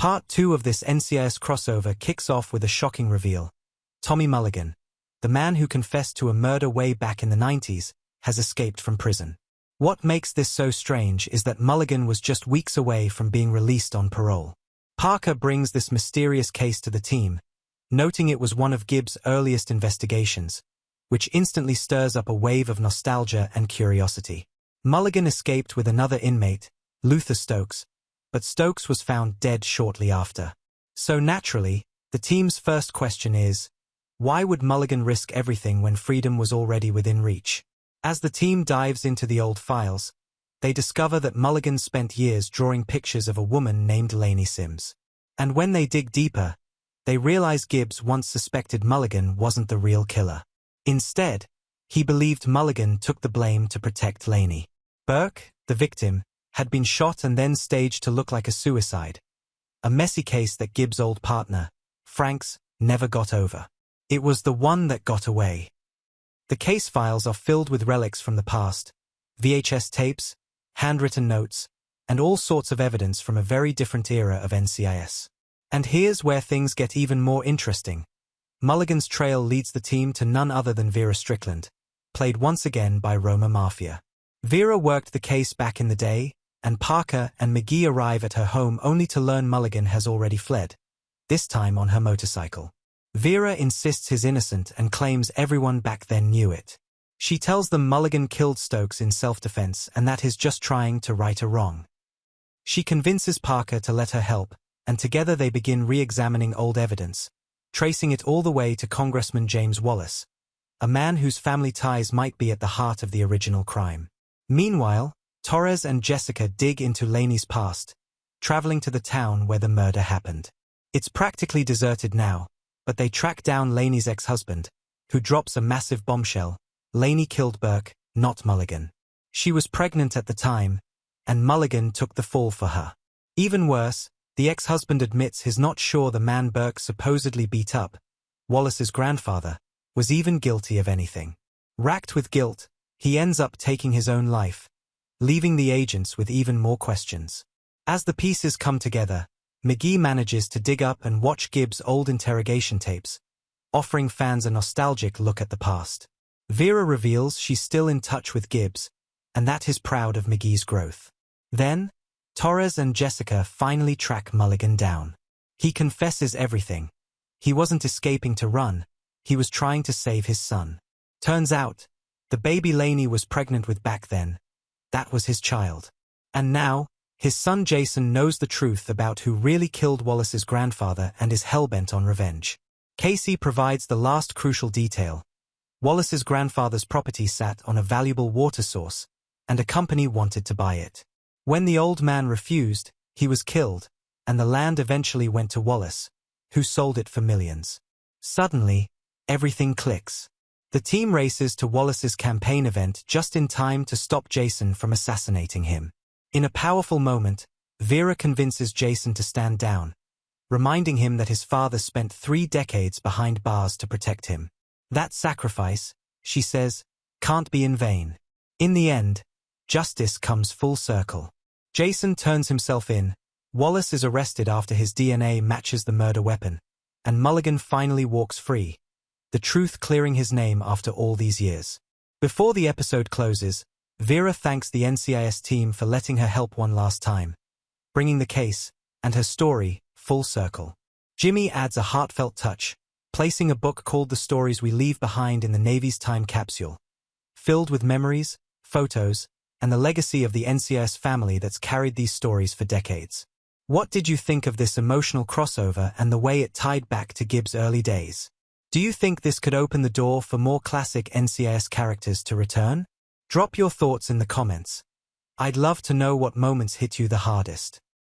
Part 2 of this NCIS crossover kicks off with a shocking reveal. Tommy Mulligan, the man who confessed to a murder way back in the 90s, has escaped from prison. What makes this so strange is that Mulligan was just weeks away from being released on parole. Parker brings this mysterious case to the team, noting it was one of Gibbs' earliest investigations, which instantly stirs up a wave of nostalgia and curiosity. Mulligan escaped with another inmate, Luther Stokes, but Stokes was found dead shortly after. So naturally, the team's first question is, why would Mulligan risk everything when freedom was already within reach? As the team dives into the old files, they discover that Mulligan spent years drawing pictures of a woman named Lainey Sims. And when they dig deeper, they realize Gibbs once suspected Mulligan wasn't the real killer. Instead, he believed Mulligan took the blame to protect Lainey. Burke, the victim, had been shot and then staged to look like a suicide. A messy case that Gibbs' old partner, Franks, never got over. It was the one that got away. The case files are filled with relics from the past, VHS tapes, handwritten notes, and all sorts of evidence from a very different era of NCIS. And here's where things get even more interesting. Mulligan's trail leads the team to none other than Vera Strickland, played once again by Roma Mafia. Vera worked the case back in the day, and Parker and McGee arrive at her home only to learn Mulligan has already fled, this time on her motorcycle. Vera insists he's innocent and claims everyone back then knew it. She tells them Mulligan killed Stokes in self-defense and that he's just trying to right a wrong. She convinces Parker to let her help, and together they begin re-examining old evidence, tracing it all the way to Congressman James Wallace, a man whose family ties might be at the heart of the original crime. Meanwhile, Torres and Jessica dig into Lainey's past, traveling to the town where the murder happened. It's practically deserted now, but they track down Lainey's ex-husband, who drops a massive bombshell. Lainey killed Burke, not Mulligan. She was pregnant at the time, and Mulligan took the fall for her. Even worse, the ex-husband admits he's not sure the man Burke supposedly beat up, Wallace's grandfather, was even guilty of anything. Racked with guilt, he ends up taking his own life, leaving the agents with even more questions. As the pieces come together, McGee manages to dig up and watch Gibbs' old interrogation tapes, offering fans a nostalgic look at the past. Vera reveals she's still in touch with Gibbs, and that he's proud of McGee's growth. Then, Torres and Jessica finally track Mulligan down. He confesses everything. He wasn't escaping to run, he was trying to save his son. Turns out, the baby Lainey was pregnant with back then, that was his child. And now, his son Jason knows the truth about who really killed Wallace's grandfather and is hellbent on revenge. Casey provides the last crucial detail. Wallace's grandfather's property sat on a valuable water source, and a company wanted to buy it. When the old man refused, he was killed, and the land eventually went to Wallace, who sold it for millions. Suddenly, everything clicks. The team races to Wallace's campaign event just in time to stop Jason from assassinating him. In a powerful moment, Vera convinces Jason to stand down, reminding him that his father spent 3 decades behind bars to protect him. That sacrifice, she says, can't be in vain. In the end, justice comes full circle. Jason turns himself in, Wallace is arrested after his DNA matches the murder weapon, and Mulligan finally walks free, the truth clearing his name after all these years. Before the episode closes, Vera thanks the NCIS team for letting her help one last time, bringing the case, and her story, full circle. Jimmy adds a heartfelt touch, placing a book called The Stories We Leave Behind in the Navy's time capsule, filled with memories, photos, and the legacy of the NCIS family that's carried these stories for decades. What did you think of this emotional crossover and the way it tied back to Gibbs' early days? Do you think this could open the door for more classic NCIS characters to return? Drop your thoughts in the comments. I'd love to know what moments hit you the hardest.